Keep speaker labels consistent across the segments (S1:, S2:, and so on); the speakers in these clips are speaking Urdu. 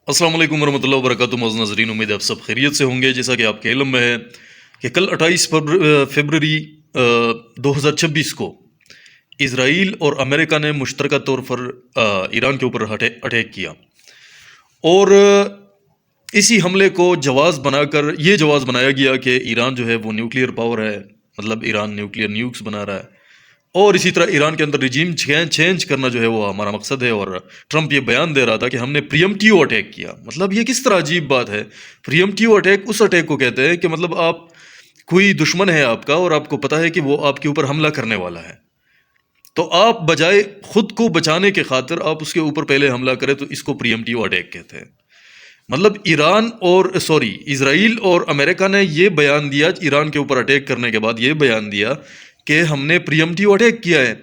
S1: السلام علیکم ورحمۃ اللہ وبرکاتہ معزز ناظرین، امید ہے آپ سب خیریت سے ہوں گے۔ جیسا کہ آپ کے علم میں ہے کہ کل 28 فروری 2026 کو اسرائیل اور امریکہ نے مشترکہ طور پر ایران کے اوپر اٹیک کیا، اور اسی حملے کو جواز بنایا گیا کہ ایران جو ہے وہ نیوکلیئر پاور ہے، مطلب ایران نیوکلیئر نیوکس بنا رہا ہے، اور اسی طرح ایران کے اندر رجیم چینج کرنا جو ہے وہ ہمارا مقصد ہے۔ اور ٹرمپ یہ بیان دے رہا تھا کہ ہم نے پریمپٹیو اٹیک کیا۔ مطلب یہ کس طرح عجیب بات ہے؟ پریمپٹیو اٹیک اس اٹیک کو کہتے ہیں کہ مطلب آپ کوئی دشمن ہے آپ کا اور آپ کو پتہ ہے کہ وہ آپ کے اوپر حملہ کرنے والا ہے، تو آپ بجائے خود کو بچانے کے خاطر آپ اس کے اوپر پہلے حملہ کریں، تو اس کو پریمپٹیو اٹیک کہتے ہیں۔ مطلب اسرائیل اور امریکہ نے یہ بیان دیا، ایران کے اوپر اٹیک کرنے کے بعد یہ بیان دیا کہ ہم نے پریمپٹیو اٹیک کیا ہے۔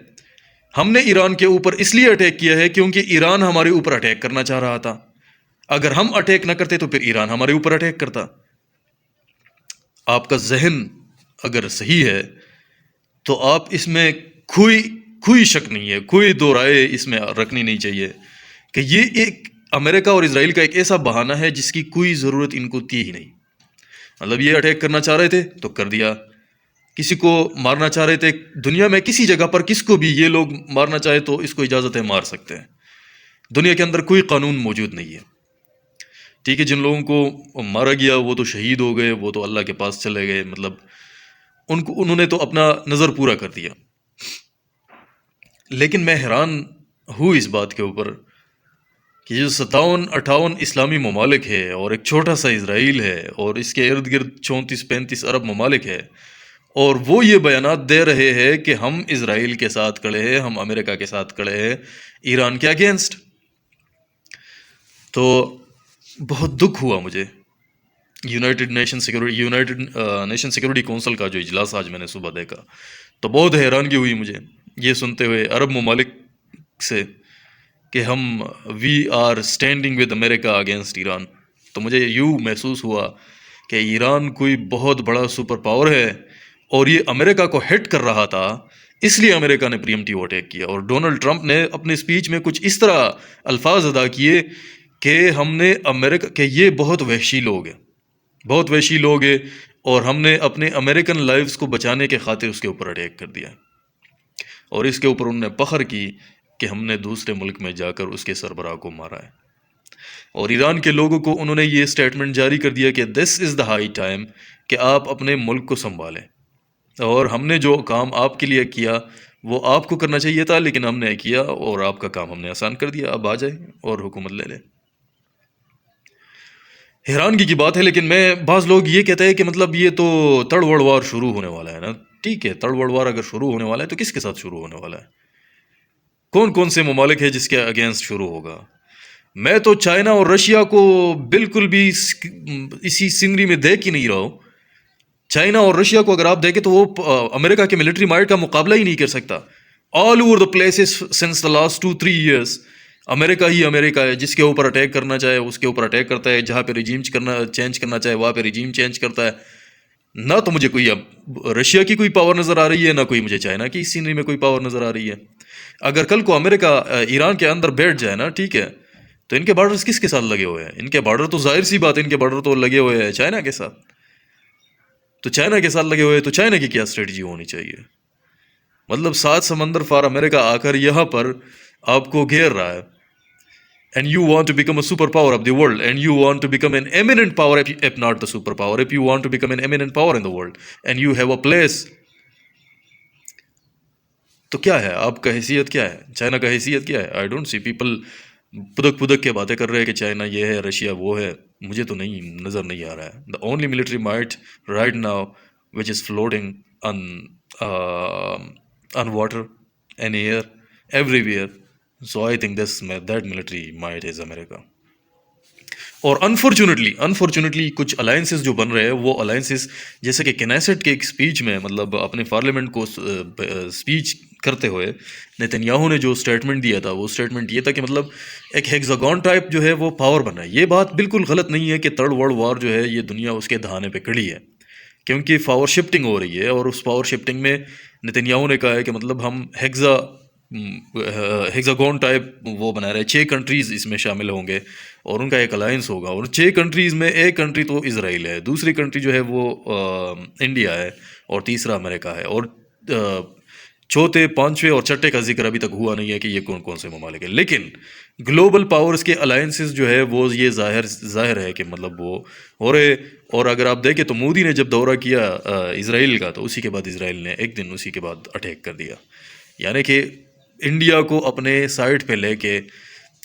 S1: ہم نے ایران کے اوپر اس لیے اٹیک کیا ہے کیونکہ ایران ہمارے اوپر اٹیک کرنا چاہ رہا تھا۔ اگر ہم اٹیک نہ کرتے تو پھر ایران ہمارے اوپر اٹیک کرتا۔ آپ کا ذہن اگر صحیح ہے تو آپ اس میں کوئی شک نہیں ہے، کوئی دو رائے اس میں رکھنی نہیں چاہیے کہ یہ ایک امریکہ اور اسرائیل کا ایک ایسا بہانہ ہے جس کی کوئی ضرورت ان کو تھی ہی نہیں۔ مطلب یہ اٹیک کرنا چاہ رہے تھے تو کر دیا، کسی کو مارنا چاہ رہے تھے دنیا میں کسی جگہ پر، کس کو بھی یہ لوگ مارنا چاہے تو اس کو اجازت ہے، مار سکتے ہیں۔ دنیا کے اندر کوئی قانون موجود نہیں ہے، ٹھیک ہے؟ جن لوگوں کو مارا گیا وہ تو شہید ہو گئے، وہ تو اللہ کے پاس چلے گئے، مطلب انہوں نے تو اپنا نظر پورا کر دیا۔ لیکن میں حیران ہوں اس بات کے اوپر کہ جو 57-58 اسلامی ممالک ہے اور ایک چھوٹا سا اسرائیل ہے اور اس کے ارد گرد 34-35 عرب ممالک ہے، اور وہ یہ بیانات دے رہے ہیں کہ ہم اسرائیل کے ساتھ کھڑے ہیں، ہم امریکہ کے ساتھ کھڑے ہیں ایران کے اگینسٹ۔ تو بہت دکھ ہوا مجھے۔ یونائٹڈ نیشن سیکورٹی کونسل کا جو اجلاس آج میں نے صبح دیکھا تو بہت حیرانگی ہوئی مجھے یہ سنتے ہوئے عرب ممالک سے کہ we are standing with America against Iran. تو مجھے یوں محسوس ہوا کہ ایران کوئی بہت بڑا سپر پاور ہے اور یہ امریکہ کو ہٹ کر رہا تھا، اس لیے امریکہ نے پریمپٹیو اٹیک کیا۔ اور ڈونلڈ ٹرمپ نے اپنے اسپیچ میں کچھ اس طرح الفاظ ادا کیے کہ ہم نے امریکہ کہ یہ بہت وحشی لوگ ہیں اور ہم نے اپنے امریکن لائفز کو بچانے کے خاطر اس کے اوپر اٹیک کر دیا، اور اس کے اوپر انہوں نے فخر کی کہ ہم نے دوسرے ملک میں جا کر اس کے سربراہ کو مارا ہے۔ اور ایران کے لوگوں کو انہوں نے یہ سٹیٹمنٹ جاری کر دیا کہ دس از دا ہائی ٹائم کہ آپ اپنے ملک کو سنبھالیں، اور ہم نے جو کام آپ کے لیے کیا وہ آپ کو کرنا چاہیے تھا، لیکن ہم نے کیا اور آپ کا کام ہم نے آسان کر دیا، اب آ جائیں اور حکومت لے لیں۔ حیرانگی کی بات ہے، لیکن بعض لوگ یہ کہتے ہیں کہ مطلب یہ تو تڑ وڑ وار شروع ہونے والا ہے نا۔ ٹھیک ہے، تڑ وڑ وار اگر شروع ہونے والا ہے تو کس کے ساتھ شروع ہونے والا ہے؟ کون سے ممالک ہے جس کے اگینسٹ شروع ہوگا؟ میں تو چائنا اور رشیا کو بالکل بھی اسی سینری میں دیکھ ہی نہیں رہا ہوں۔ چائنا اور رشیا کو اگر آپ دیکھیں تو وہ امریکہ کے ملٹری مائٹ کا مقابلہ ہی نہیں کر سکتا۔ All over the places since the last 2-3 years America ہے، جس کے اوپر اٹیک کرنا چاہے اس کے اوپر اٹیک کرتا ہے، جہاں پہ رجیم چینج کرنا چاہے وہاں پہ رجیم چینج کرتا ہے۔ نہ تو مجھے کوئی اب رشیا کی کوئی پاور نظر آ رہی ہے، نہ کوئی مجھے چائنا کی سینری میں کوئی پاور نظر آ رہی ہے۔ اگر کل کو امریکہ ایران کے اندر بیٹھ جائے نا، ٹھیک ہے، تو ان کے بارڈرز کس کے ساتھ لگے ہوئے ہیں؟ ان کے بارڈر تو ظاہر سی بات ہے، ان کے بارڈر تو لگے ہوئے ہیں چائنا کے ساتھ۔ تو چائنا کے ساتھ لگے ہوئے تو چائنا کی کیا اسٹریٹجی ہونی چاہیے؟ مطلب 7 سمندر فار امریکہ آ کر یہاں پر آپ کو گھیر رہا ہے، and you want to become a superpower of the world, and you want to become an eminent power, if not the superpower, if you want to become an eminent power in the world, and you have a place. تو کیا ہے آپ کا حیثیت؟ کیا ہے چائنا کا حیثیت؟ کیا ہے؟ آئی ڈونٹ سی پیپل پدک کے باتیں کر رہے ہیں کہ چائنا یہ ہے، رشیا وہ ہے۔ مجھے تو نظر نہیں آ رہا ہے۔ The only military might right now which is floating on water and air everywhere. So I think that military might is America. اور انفارچونیٹلی کچھ الائنسز جو بن رہے ہیں، وہ الائنسز جیسے کہ کنیسٹ کے ایک اسپیچ میں، مطلب اپنے پارلیمنٹ کو اسپیچ کرتے ہوئے نیتن یاہو نے جو اسٹیٹمنٹ دیا تھا، وہ اسٹیٹمنٹ یہ تھا کہ مطلب ایک ہیگزاگون ٹائپ جو ہے وہ پاور بنا ہے۔ یہ بات بالکل غلط نہیں ہے کہ تڑ وڑ وار جو ہے یہ دنیا اس کے دہانے پہ کھڑی ہے، کیونکہ پاور شفٹنگ ہو رہی ہے، اور اس پاور شفٹنگ میں نیتن یاہو نے کہا ہے کہ مطلب ہم ہیگزاگون ٹائپ وہ بنا رہے ہیں، 6 کنٹریز اس میں شامل ہوں گے اور ان کا ایک الائنس ہوگا، اور 6 کنٹریز میں ایک کنٹری تو اسرائیل ہے، دوسری کنٹری جو ہے وہ انڈیا ہے، اور تیسرا امریکہ ہے، اور چوتھے پانچویں اور چھٹے کا ذکر ابھی تک ہوا نہیں ہے کہ یہ کون کون سے ممالک ہیں۔ لیکن گلوبل پاورز کے الائنسز جو ہے وہ یہ ظاہر ہے کہ مطلب وہ ہو رہے، اور اگر آپ دیکھیں تو مودی نے جب دورہ کیا اسرائیل کا، تو اسی کے بعد اسرائیل نے ایک دن اسی کے بعد اٹیک کر دیا، یعنی کہ انڈیا کو اپنے سائڈ پہ لے کے۔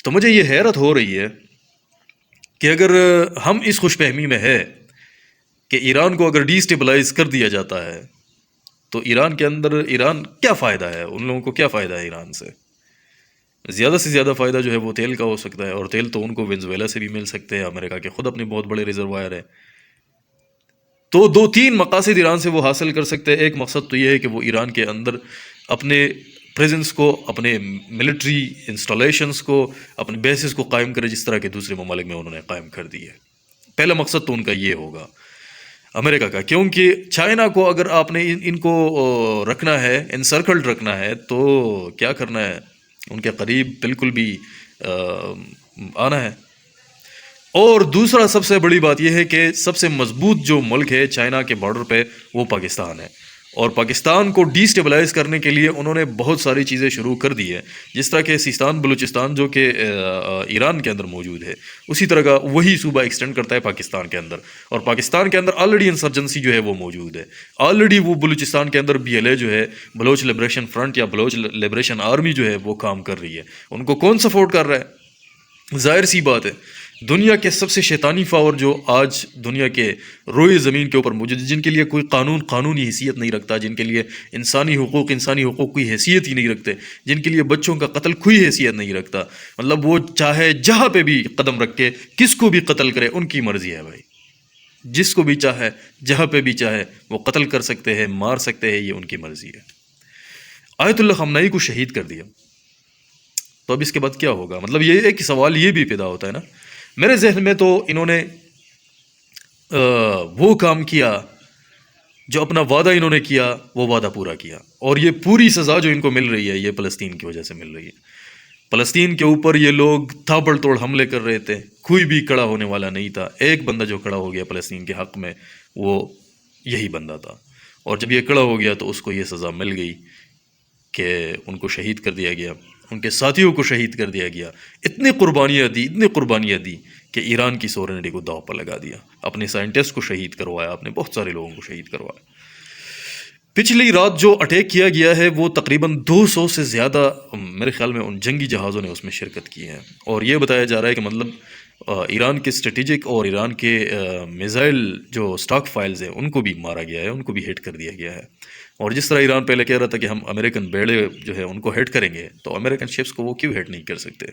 S1: تو مجھے یہ حیرت ہو رہی ہے کہ اگر ہم اس خوش فہمی میں ہے کہ ایران کو اگر ڈی اسٹیبلائز کر دیا جاتا ہے تو ایران کے اندر ایران کیا فائدہ ہے، ان لوگوں کو کیا فائدہ ہے ایران سے؟ زیادہ سے زیادہ فائدہ جو ہے وہ تیل کا ہو سکتا ہے، اور تیل تو ان کو وینزویلا سے بھی مل سکتے ہیں، امریکہ کے خود اپنے بہت بڑے ریزروائر ہے۔ تو 2-3 مقاصد ایران سے وہ حاصل کر سکتے ہیں۔ ایک مقصد تو یہ ہے کہ وہ ایران کے اندر اپنے پریزنس کو، اپنے ملٹری انسٹالیشنز کو، اپنے بیسز کو قائم کرے، جس طرح کے دوسرے ممالک میں انہوں نے قائم کر دی ہے۔ پہلا مقصد تو ان کا یہ ہوگا امریکہ کا، کیونکہ چائنا کو اگر آپ نے ان کو رکھنا ہے، انسرکلڈ رکھنا ہے، تو کیا کرنا ہے، ان کے قریب بالکل بھی آنا ہے۔ اور دوسرا سب سے بڑی بات یہ ہے کہ سب سے مضبوط جو ملک ہے چائنا کے بارڈر پہ وہ پاکستان ہے، اور پاکستان کو ڈی اسٹیبلائز کرنے کے لیے انہوں نے بہت ساری چیزیں شروع کر دی ہے، جس طرح کہ سیستان بلوچستان جو کہ ایران کے اندر موجود ہے، اسی طرح کا وہی صوبہ ایکسٹینڈ کرتا ہے پاکستان کے اندر، اور پاکستان کے اندر آلریڈی انسرجنسی جو ہے وہ موجود ہے، آلریڈی وہ بلوچستان کے اندر BLA جو ہے، بلوچ لبریشن فرنٹ یا بلوچ لبریشن آرمی جو ہے وہ کام کر رہی ہے۔ ان کو کون سپورٹ کر رہا ہے؟ ظاہر سی بات ہے، دنیا کے سب سے شیطانی پاور جو آج دنیا کے روئے زمین کے اوپر موجود ہے، جن کے لیے کوئی قانونی حیثیت نہیں رکھتا، جن کے لیے انسانی حقوق کی حیثیت ہی نہیں رکھتے، جن کے لیے بچوں کا قتل کوئی حیثیت نہیں رکھتا، مطلب وہ چاہے جہاں پہ بھی قدم رکھ کے کس کو بھی قتل کرے، ان کی مرضی ہے بھائی، جس کو بھی چاہے جہاں پہ بھی چاہے وہ قتل کر سکتے ہیں، مار سکتے ہیں، یہ ان کی مرضی ہے۔ آیت اللہ خامنئی کو شہید کر دیا، تو اب اس کے بعد کیا ہوگا؟ مطلب یہ ایک سوال یہ بھی پیدا ہوتا ہے نا میرے ذہن میں، تو انہوں نے وہ کام کیا جو اپنا وعدہ انہوں نے کیا، وہ وعدہ پورا کیا، اور یہ پوری سزا جو ان کو مل رہی ہے یہ فلسطین کی وجہ سے مل رہی ہے۔ فلسطین کے اوپر یہ لوگ تھاپڑ توڑ حملے کر رہے تھے، کوئی بھی کڑا ہونے والا نہیں تھا، ایک بندہ جو کڑا ہو گیا فلسطین کے حق میں وہ یہی بندہ تھا، اور جب یہ کڑا ہو گیا تو اس کو یہ سزا مل گئی کہ ان کو شہید کر دیا گیا، ان کے ساتھیوں کو شہید کر دیا گیا، اتنی قربانیاں دی کہ ایران کی سورنٹی کو داؤ پر لگا دیا، اپنے سائنٹسٹ کو شہید کروایا، اپنے بہت سارے لوگوں کو شہید کروایا۔ پچھلی رات جو اٹیک کیا گیا ہے وہ تقریباً 200 سے زیادہ میرے خیال میں ان جنگی جہازوں نے اس میں شرکت کی ہے، اور یہ بتایا جا رہا ہے کہ مطلب ایران کے اسٹریٹجک اور ایران کے میزائل جو سٹاک فائلز ہیں ان کو بھی مارا گیا ہے، ان کو بھی ہٹ کر دیا گیا ہے۔ اور جس طرح ایران پہلے کہہ رہا تھا کہ ہم امریکن بیڑے جو ہے ان کو ہٹ کریں گے، تو امریکن شپس کو وہ کیوں ہٹ نہیں کر سکتے؟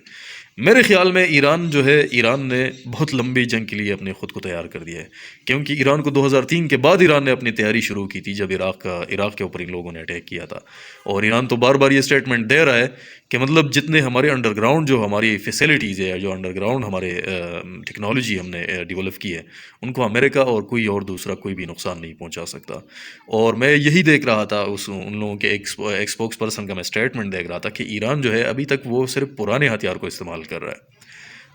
S1: میرے خیال میں ایران نے بہت لمبی جنگ کے لیے اپنے خود کو تیار کر دیا ہے، کیونکہ ایران کو 2003 کے بعد ایران نے اپنی تیاری شروع کی تھی، جب عراق کے اوپر ان لوگوں نے اٹیک کیا تھا، اور ایران تو بار بار یہ اسٹیٹمنٹ دے رہا ہے کہ مطلب جتنے ہمارے انڈر گراؤنڈ جو ہماری فیسلٹیز ہے، جو انڈر گراؤنڈ ہمارے ٹیکنالوجی ہم نے ڈیولپ کی ہے، ان کو امریکہ اور کوئی اور دوسرا کوئی بھی نقصان نہیں پہنچا سکتا۔ اور میں یہی دیکھ رہا تھا ان لوگوں کے ایک اسپوکس پرسن کا میں اسٹیٹمنٹ دیکھ رہا تھا کہ ایران جو ہے ابھی تک وہ صرف پرانے ہتھیار کو استعمال کر رہا ہے،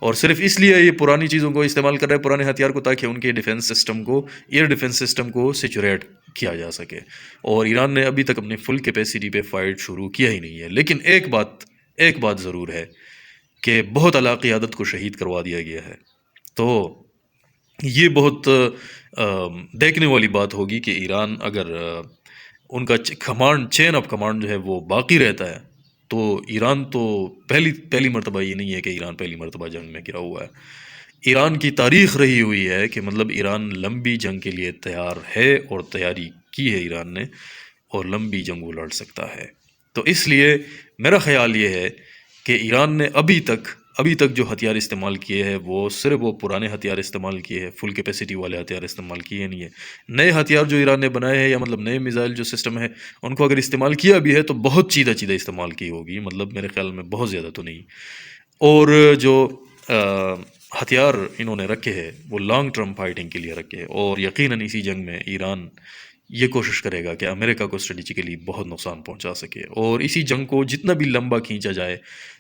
S1: اور صرف اس لیے یہ پرانی چیزوں کو استعمال کر رہا ہے، پرانے ہتھیار کو، تاکہ ان کے ڈیفنس سسٹم کو، ایئر ڈیفنس سسٹم کو سیچوریٹ کیا جا سکے، اور ایران نے ابھی تک اپنی فل کیپیسٹی پہ فائٹ شروع کیا ہی نہیں ہے۔ لیکن ایک بات ضرور ہے کہ بہت اعلیٰ قیادت کو شہید کروا دیا گیا ہے، تو یہ بہت دیکھنے والی بات ہوگی کہ ایران اگر ان کا چین آف کمانڈ جو ہے وہ باقی رہتا ہے، تو ایران تو پہلی مرتبہ یہ نہیں ہے کہ ایران پہلی مرتبہ جنگ میں گرا ہوا ہے۔ ایران کی تاریخ رہی ہوئی ہے کہ مطلب ایران لمبی جنگ کے لیے تیار ہے، اور تیاری کی ہے ایران نے، اور لمبی جنگ وہ لڑ سکتا ہے۔ تو اس لیے میرا خیال یہ ہے کہ ایران نے ابھی تک جو ہتھیار استعمال کیے ہیں وہ صرف وہ پرانے ہتھیار استعمال کیے ہیں، فل کیپیسٹی والے ہتھیار استعمال کیے نہیں ہے۔ نئے ہتھیار جو ایران نے بنائے ہیں، یا مطلب نئے میزائل جو سسٹم ہے، ان کو اگر استعمال کیا بھی ہے تو بہت چیدہ استعمال کی ہوگی، مطلب میرے خیال میں بہت زیادہ تو نہیں۔ اور جو ہتھیار انہوں نے رکھے ہیں وہ لانگ ٹرم فائٹنگ کے لیے رکھے ہیں، اور یقیناً اسی جنگ میں ایران یہ کوشش کرے گا کہ امریکہ کو اسٹریٹجیکلی بہت نقصان پہنچا سکے، اور اسی جنگ کو جتنا بھی لمبا کھینچا جائے،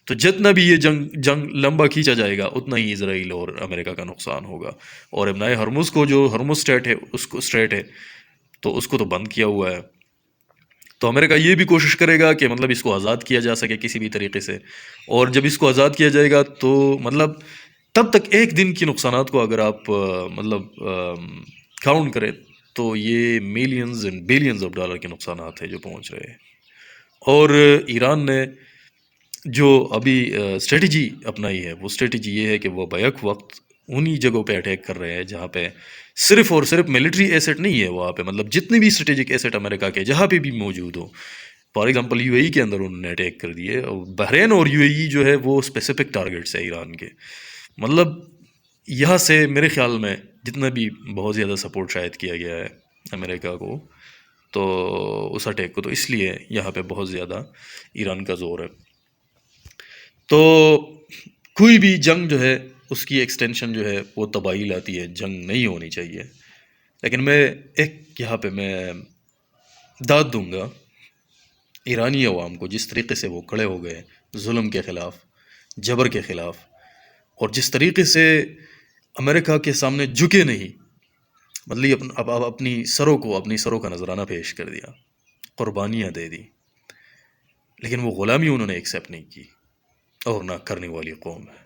S1: تو جتنا بھی یہ جنگ لمبا کھینچا جائے گا اتنا ہی اسرائیل اور امریکہ کا نقصان ہوگا۔ اور ابنائے ہرمز کو، جو ہرمز اسٹریٹ ہے تو اس کو تو بند کیا ہوا ہے، تو امریکہ یہ بھی کوشش کرے گا کہ مطلب اس کو آزاد کیا جا سکے کسی بھی طریقے سے، اور جب اس کو آزاد کیا جائے گا تو مطلب تب تک ایک دن کی نقصانات کو اگر آپ مطلب کاؤنٹ کریں تو یہ millions and billions of dollar کے نقصانات ہیں جو پہنچ رہے ہیں۔ اور ایران نے جو ابھی اسٹریٹجی اپنائی ہے، وہ اسٹریٹجی یہ ہے کہ وہ بیک وقت انہی جگہوں پہ اٹیک کر رہے ہیں جہاں پہ صرف اور صرف ملٹری ایسٹ نہیں ہے، وہاں پہ مطلب جتنی بھی اسٹریٹجک ایسٹ امریکہ کے جہاں پہ بھی موجود ہو، فار ایگزامپل یو اے ای کے اندر انہوں نے اٹیک کر دیے، اور بحرین اور یو اے ای جو ہے وہ اسپیسیفک ٹارگیٹس ہے ایران کے، مطلب یہاں سے میرے خیال میں جتنا بھی بہت زیادہ سپورٹ شاید کیا گیا ہے امریکہ کو تو اس اٹیک کو، تو اس لیے یہاں پہ بہت زیادہ ایران کا زور ہے۔ تو کوئی بھی جنگ جو ہے اس کی ایکسٹینشن جو ہے وہ تباہی لاتی ہے، جنگ نہیں ہونی چاہیے، لیکن میں ایک یہاں پہ میں داد دوں گا ایرانی عوام کو، جس طریقے سے وہ کھڑے ہو گئے ظلم کے خلاف، جبر کے خلاف، اور جس طریقے سے امریکہ کے سامنے جھکے نہیں، مطلب اپنی سروں کا نذرانہ پیش کر دیا، قربانیاں دے دی، لیکن وہ غلامی انہوں نے ایکسیپٹ نہیں کی، اور نہ کرنے والی قوم ہے،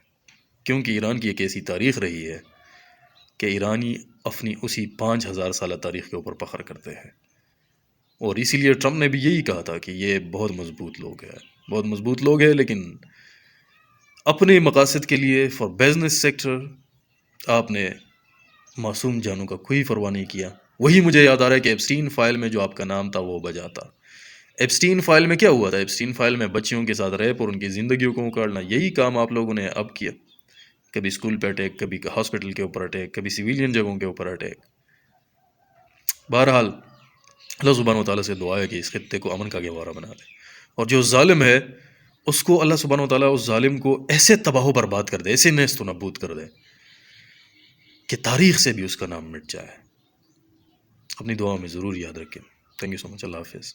S1: کیونکہ ایران کی ایک ایسی تاریخ رہی ہے کہ ایرانی اپنی اسی 5000 سالہ تاریخ کے اوپر فخر کرتے ہیں، اور اسی لیے ٹرمپ نے بھی یہی کہا تھا کہ یہ بہت مضبوط لوگ ہیں، لیکن اپنے مقاصد کے لیے فار بزنس سیکٹر آپ نے معصوم جانوں کا کوئی پرواہ نہیں کیا۔ وہی مجھے یاد آ رہا ہے کہ ایپسٹین فائل میں جو آپ کا نام تھا وہ بجا تھا۔ ایپسٹین فائل میں کیا ہوا تھا؟ ایپسٹین فائل میں بچیوں کے ساتھ ریپ اور ان کی زندگیوں کو اکاڑنا، یہی کام آپ لوگوں نے اب کیا، کبھی اسکول پہ اٹیک، کبھی ہاسپٹل کے اوپر اٹیک، کبھی سویلین جگہوں کے اوپر اٹیک۔ بہرحال اللہ سبحانہ و تعالیٰ سے دعا ہے کہ اس خطے کو امن کا گہوارہ بنا دے، اور جو ظالم ہے اس کو اللہ سبحانہ و تعالیٰ اس ظالم کو ایسے تباہ و برباد کر دے، ایسے نیست و نابود کر دے کہ تاریخ سے بھی اس کا نام مٹ جائے۔ اپنی دعاؤں میں ضرور یاد رکھیں۔ تھینک یو سو مچ۔ اللہ حافظ۔